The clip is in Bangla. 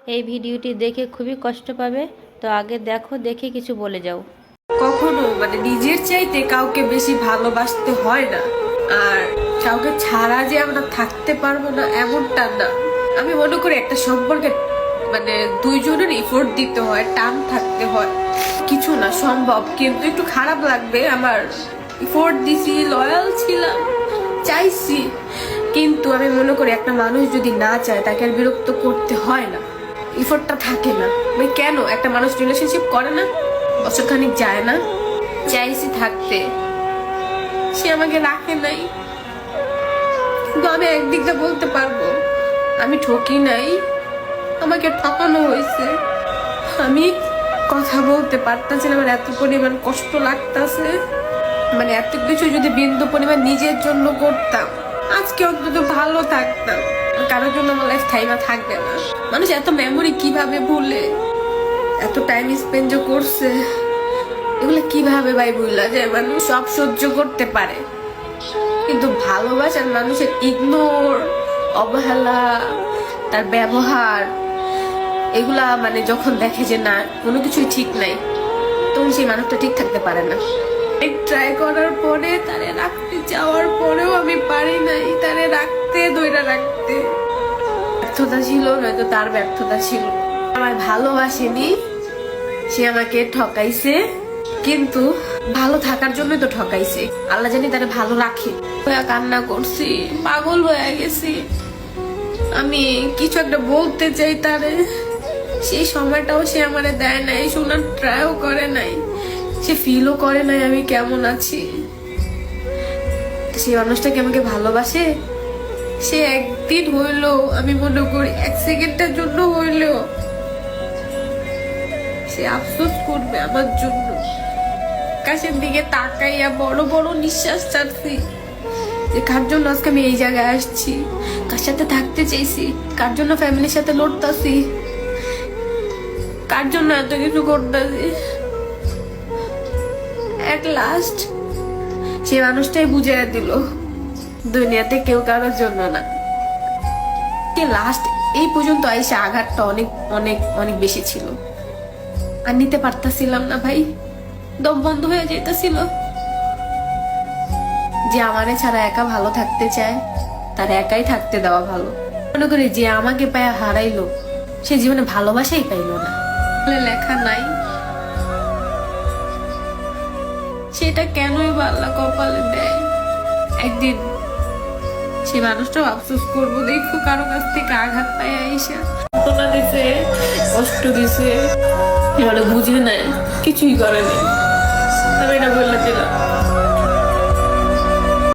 এই ভিডিওটি দেখে খুবই কষ্ট পাবে। তো আগে দেখো, দেখে কিছু বলে যাও। কখনো নিজের চাইতে কাউকে বেশি ভালোবাসতে হয় না। আর কাউকে ছাড়া যে আমরা থাকতে পারবো না এমনটা না। আমি মনে করি একটা সম্পর্কে দুইজনের এফোর্ট দিতে হয়, টান থাকতে হয়। কিছু না সম্ভব, কিন্তু একটু খারাপ লাগবে। আমার এফোর্ট দিছি, লয়াল ছিলাম, চাইছি, কিন্তু আমি মনে করি একটা মানুষ যদি না চায় তাকে আর বিরক্ত করতে হয় না। এফোর্টটা থাকে না ভাই। কেন একটা মানুষ রিলেশনশিপ করে না, বছরখানিক যায় না, চাইছি থাকতে, সে আমাকে রাখে নাই। কিন্তু আমি একদিক দিয়ে বলতে পারবো আমি ঠকি নাই, আমাকে ঠকানো হয়েছে। আমি কথা বলতে পারতেছিলাম, আমার এত পরিমাণ কষ্ট লাগতেছে। এত কিছু যদি বিন্দু পরিমাণ নিজের জন্য করতাম, আজকে অন্তত ভালো থাকতাম। কারোর জন্য আমার লাইফ থাইমা থাকবে না। মানুষ এত মেমোরি কিভাবে ভুলে, এত টাইম স্পেন্ড করছে, এগুলো কিভাবে ভাই ভুলা যায়? মানুষ সব সহ্য করতে পারে, কিন্তু ভালোবাসার মানুষের ইগনোর, অবহেলা, তার ব্যবহার, এগুলা যখন দেখে যে না কোনো কিছুই ঠিক নাই, তখন সেই মানুষটা ঠিক থাকতে পারে না। ট্রাই করার পরে, তারে রাখতে যাওয়ার পরেও আমি পারি নাই তারে রাখতে, ধইরা রাখতে। ব্যর্থতা ছিল, নয়তো তার ব্যর্থতা ছিল। আমার ভালোবাসেনি, সে আমাকে ঠকাইছে, কিন্তু ভালো থাকার জন্যই তো ঠকাইছে। আল্লাহ জানি তারে ভালো রাখে। কান্না করছি, পাগল হয়ে গেছি। আমি কিছু একটা বলতে চাই তারে, সেই সময়টাও সে আমারে দেয় নাই, শোনার ট্রাইও করে নাই, সে ফিলও করে নাই আমি কেমন আছি। সেই মানুষটাকে আমাকে ভালোবাসে, সে একদিন হইলো, আমি মনে করি 1 সেকেন্ডের জন্য হইলেও সে আফসোস করবে আমার জন্য। আকাশের দিকে তাকাইয়া বড় বড় নিঃশ্বাস ছাড়ছি যে কার জন্য আজকে আমি এই জায়গায় আসছি, কার সাথে থাকতে চাইছি, কার জন্য ফ্যামিলির সাথে লড়তাছি, কার জন্য এত কিছু করতেছি। এট লাস্ট সে মানুষটাই বুঝিয়ে দিল দুনিয়াতে কেউ কারোর জন্য না। লাস্ট এই পর্যন্ত আইসা আঘাতটা অনেক অনেক অনেক বেশি ছিল, আর নিতে পারতাছিলাম না ভাই। দম বন্ধ হয়ে যেতেছিল। যে আমারে ছাড়া একা ভালো থাকতে চায়, তার একাই থাকতে দেওয়া ভালো। মনে করি যে আমাকে পায়া হারাইলো, সে জীবনে ভালোবাসাই পাইলো না। লেখা নাই, সেটা কেনই বাল্লা কপালে দেয়। একদিন সে মানুষটাও আফসোস করবো, দেখো কারো কাছ থেকে আঘাত পায় আইসা ঘটনা দিছে, কষ্ট দিছে, বুঝে নেয়, কিছুই করে নাই। তবে এটা বললে